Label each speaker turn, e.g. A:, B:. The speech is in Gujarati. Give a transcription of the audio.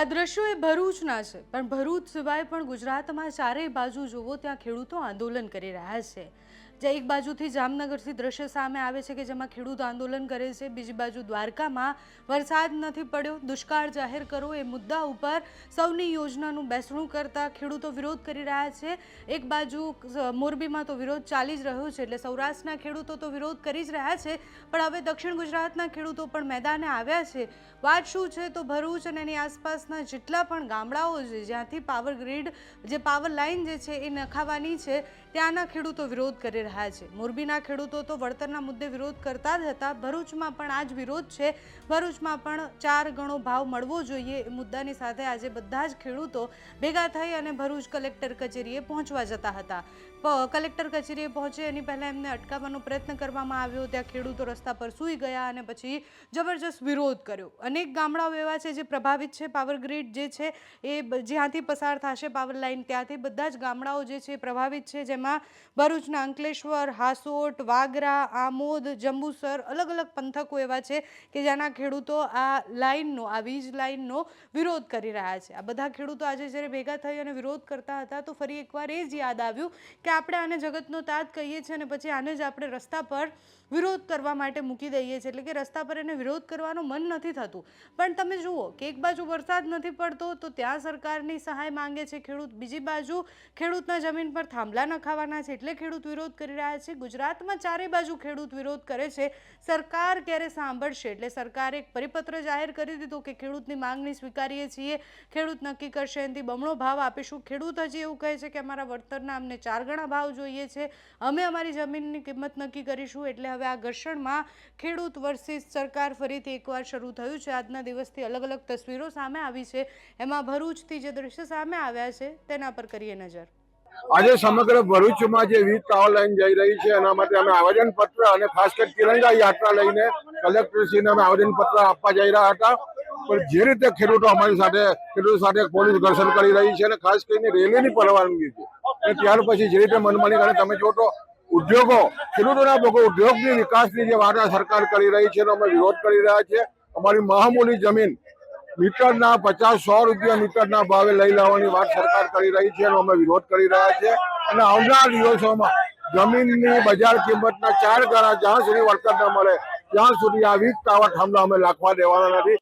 A: આ દ્રશ્યો એ ભરૂચના છે, પણ ભરૂચ સિવાય પણ ગુજરાતમાં ચારેય બાજુ જુઓ ત્યાં ખેડૂતો આંદોલન કરી રહ્યા છે। જે એક બાજુથી જામનગરથી દ્રશ્ય સામે આવે છે કે જેમાં ખેડૂત આંદોલન કરે છે, બીજી બાજુ દ્વારકામાં વરસાદ નથી પડ્યો, દુષ્કાળ જાહેર કરો એ મુદ્દા ઉપર સૌની યોજનાનું બેસણું કરતા ખેડૂતો વિરોધ કરી રહ્યા છે। એક બાજુ મોરબીમાં તો વિરોધ ચાલી જ રહ્યો છે, એટલે સૌરાષ્ટ્રના ખેડૂતો તો વિરોધ કરી જ રહ્યા છે, પણ હવે દક્ષિણ ગુજરાતના ખેડૂતો પણ મેદાને આવ્યા છે। વાત શું છે તો ભરૂચ અને એની આસપાસના જેટલા પણ ગામડાઓ છે જ્યાંથી પાવર ગ્રીડ જે પાવર લાઇન જે છે એ નખાવાની છે ત્યાંના ખેડૂતો વિરોધ કરી રહ્યા છે। મોરબીના ખેડૂતો તો વળતરના મુદ્દે વિરોધ કરતા જ હતા, ભરૂચમાં પણ આ જ વિરોધ છે। ભરૂચમાં પણ 4 ગણો ભાવ મળવો જોઈએ એ મુદ્દાની સાથે આજે બધા જ ખેડૂતો ભેગા થઈ અને ભરૂચ કલેક્ટર કચેરીએ પહોંચવા જતા હતા। કલેક્ટર કચેરીએ પહોંચે એની પહેલા એમને અટકાવવાનો પ્રયત્ન કરવામાં આવ્યો, ત્યાં ખેડૂતો રસ્તા પર સૂઈ ગયા અને પછી જબરજસ્ત વિરોધ કર્યો। અનેક ગામડાઓ એવા છે જે પ્રભાવિત છે, પાવર ગ્રીડ જે છે એ જ્યાંથી પસાર થશે પાવર લાઇન ત્યાંથી બધા જ ગામડાઓ જે છે પ્રભાવિત છે, જેમાં ભરૂચના અંકલેશ્વર, હાસોટ, વાગરા, આમોદ, જંબુસર અલગ અલગ પંથકો એવા છે કે જેના ખેડૂતો આ લાઇનનો આ વીજ લાઇનનો વિરોધ કરી રહ્યા છે। આ બધા ખેડૂતો આજે જ્યારે ભેગા થઈ અને વિરોધ કરતા હતા તો ફરી એકવાર એ જ યાદ આવ્યું કે આપણે આને જગતનો તાત કહીએ છીએ અને પછી આને જ આપણે રસ્તા પર વિરોધ કરવા માટે મૂકી દઈએ છીએ, એટલે કે રસ્તા પર એને વિરોધ કરવાનું મન નથી થતું। પણ તમે જુઓ કે એક બાજુ વરસાદ નથી પડતો તો ત્યાં સરકારની સહાય માંગે છે ખેડૂત, બીજી બાજુ ખેડૂતના જમીન પર થાંભલા નખાવાના છે એટલે ખેડૂત વિરોધ કરી રહ્યા છે। ગુજરાતમાં ચારે બાજુ ખેડૂત વિરોધ કરે છે, સરકાર ક્યારે સાંભળશે? એટલે સરકારે એક પરિપત્ર જાહેર કરી દીધો કે ખેડૂતની માંગણી સ્વીકારીએ છીએ, ખેડૂત નક્કી કરશે એનાથી બમણો ભાવ આપીશું। ખેડૂત હજી એવું કહે છે કે અમારા વળતરના અમને 4 ગણા ભાવ જોઈએ છે, અમે અમારી જમીનની કિંમત નક્કી કરીશું। એટલે હવે આ ઘર્ષણમાં ખેડૂત વર્સિસ સરકાર ફરીથી એકવાર શરૂ થયું છે। આજના દિવસથી અલગ અલગ તસવીરો સામે આવી છે, એમાં ભરૂચથી જે દ્રશ્ય સામે આવ્યા છે તેના પર કરીએ નજર।
B: આજે સમગ્ર ભરૂચમાં જે વીજ પાવર લાઈન જઈ રહી છે એના માટે અમે આવેદનપત્ર અને ખાસ કરી તિરંગા યાત્રા લઈને કલેક્ટરશ્રીને અમે આવેદનપત્ર આપવા જઈ રહ્યા હતા, પણ જે રીતે ખેડૂતો સાથે પોલીસ ઘર્ષણ કરી રહી છે અને ખાસ કરીને રેલીની પરવાનગી છે અને ત્યાર પછી જે રીતે મનમાની કરે તમે જો તો ઉદ્યોગો ખેડૂતોના ઉદ્યોગની વિકાસની જે વાર્તા સરકાર કરી રહી છે એનો અમે વિરોધ કરી રહ્યા છીએ। અમારી મહામૂલી જમીન મીટરના 50-100 રૂપિયા મીટરના ભાવે લઈ લાવવાની વાત સરકાર કરી રહી છે એનો અમે વિરોધ કરી રહ્યા છીએ અને આવનાર દિવસોમાં જમીનની બજાર કિંમતના 4 ગણા જ્યાં સુધી વળતર ન મળે ત્યાં સુધી આ વીજ ટાવર થાંભલા અમે લાખવા દેવાના નથી।